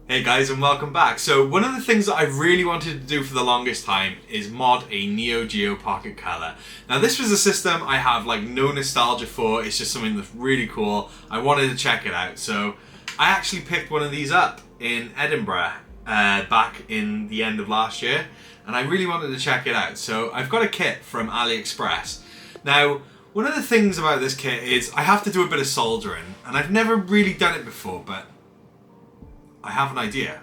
Hey guys, and welcome back. So one of the things that I really wanted to do for the longest time is mod a Neo Geo Pocket Color. Now this was a system I have like no nostalgia for. It's just something that's really cool. I wanted to check it out. So I actually picked one of these up in Edinburgh back in the end of last year, and I really wanted to check it out. So I've got a kit from AliExpress. Now one of the things about this kit is I have to do a bit of soldering, and I've never really done it before, but I have an idea.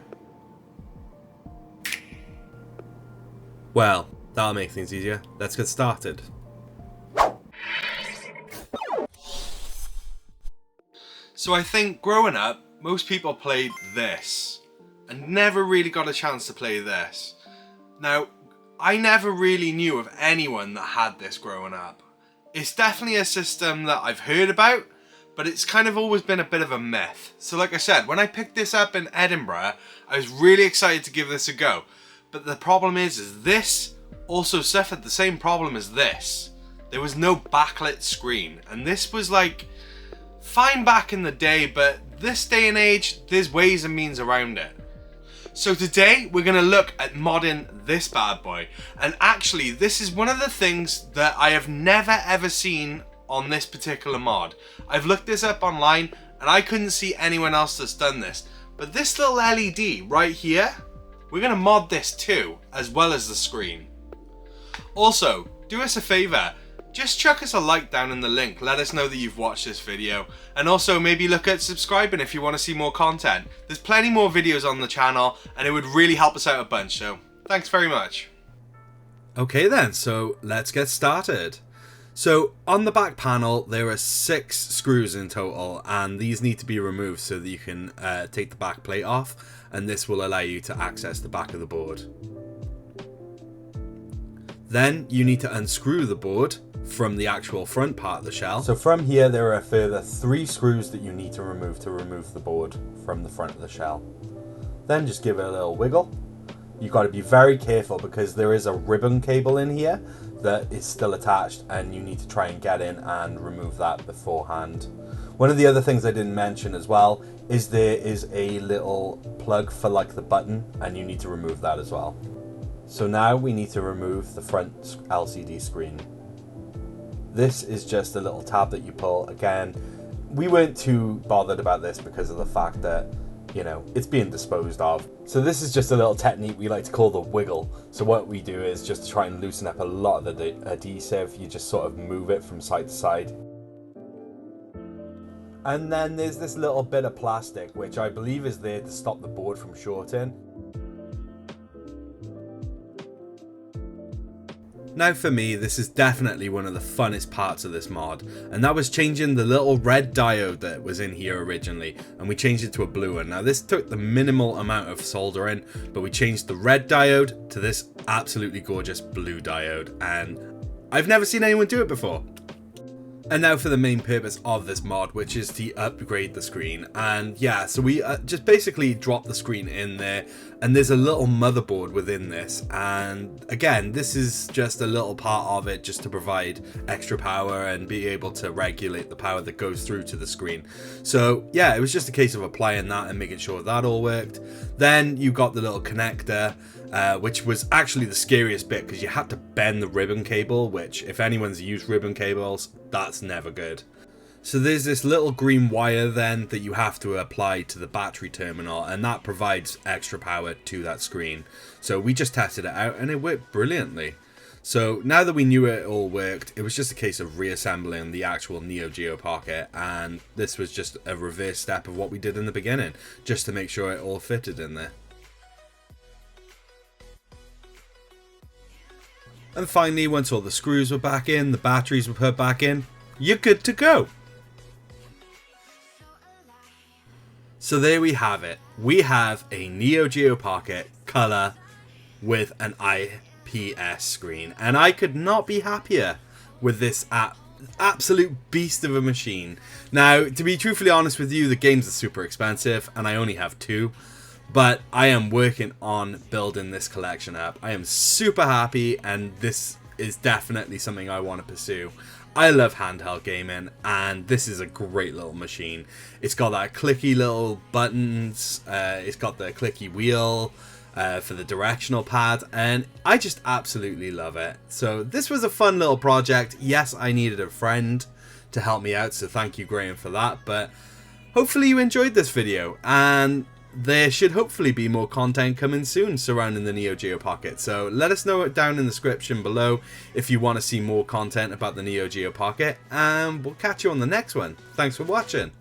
Well, that'll make things easier. Let's get started. So I think growing up, most people played this and never really got a chance to play this. Now, I never really knew of anyone that had this growing up. It's definitely a system that I've heard about, but it's kind of always been a bit of a myth. So like I said, when I picked this up in Edinburgh, I was really excited to give this a go. But the problem is this also suffered the same problem as this. There was no backlit screen, and this was like fine back in the day, but this day and age, there's ways and means around it. So today we're going to look at modding this bad boy, and actually this is one of the things that I have never ever seen on this particular mod. I've looked this up online and I couldn't see anyone else that's done this, but this little LED right here, we're going to mod this too, as well as the screen. Also, do us a favor, just chuck us a like down in the link, let us know that you've watched this video, and also maybe look at subscribing if you want to see more content. There's plenty more videos on the channel and it would really help us out a bunch, so thanks very much. Okay then, so let's get started. So on the back panel there are 6 screws in total, and these need to be removed so that you can take the back plate off, and this will allow you to access the back of the board. Then you need to unscrew the board from the actual front part of the shell. So from here there are a further 3 screws that you need to remove the board from the front of the shell. Then just give it a little wiggle. You've got to be very careful because there is a ribbon cable in here that is still attached, and you need to try and get in and remove that beforehand. One of the other things I didn't mention as well is there is a little plug for like the button, and you need to remove that as well. So now we need to remove the front LCD screen. This is just a little tab that you pull. Again, we weren't too bothered about this because of the fact that, you know, it's being disposed of. So this is just a little technique we like to call the wiggle. So what we do is just to try and loosen up a lot of the adhesive, you just sort of move it from side to side. And then there's this little bit of plastic, which I believe is there to stop the board from shorting. Now for me, this is definitely one of the funnest parts of this mod, and that was changing the little red diode that was in here originally, and we changed it to a blue one. Now this took the minimal amount of soldering, but we changed the red diode to this absolutely gorgeous blue diode, and I've never seen anyone do it before. And now for the main purpose of this mod, which is to upgrade the screen. And yeah, so we just basically drop the screen in there, and there's a little motherboard within this, and again, this is just a little part of it just to provide extra power and be able to regulate the power that goes through to the screen. So yeah, it was just a case of applying that and making sure that all worked. Then you got the little connector, which was actually the scariest bit because you had to bend the ribbon cable, which if anyone's used ribbon cables, that's never good. So there's this little green wire then that you have to apply to the battery terminal, and that provides extra power to that screen. So we just tested it out and it worked brilliantly. So now that we knew it all worked, it was just a case of reassembling the actual Neo Geo Pocket, and this was just a reverse step of what we did in the beginning, just to make sure it all fitted in there. And finally, once all the screws were back in, the batteries were put back in, you're good to go. So there we have it. We have a Neo Geo Pocket Color with an IPS screen, and I could not be happier with this absolute beast of a machine. Now, to be truthfully honest with you, the games are super expensive, and I only have 2. But I am working on building this collection up. I am super happy, and this is definitely something I want to pursue. I love handheld gaming, and this is a great little machine. It's got that clicky little buttons, it's got the clicky wheel for the directional pad, and I just absolutely love it. So this was a fun little project. Yes, I needed a friend to help me out, so thank you, Graham, for that. But hopefully you enjoyed this video, and there should hopefully be more content coming soon surrounding the Neo Geo Pocket. So let us know it down in the description below if you want to see more content about the Neo Geo Pocket, and we'll catch you on the next one. Thanks for watching.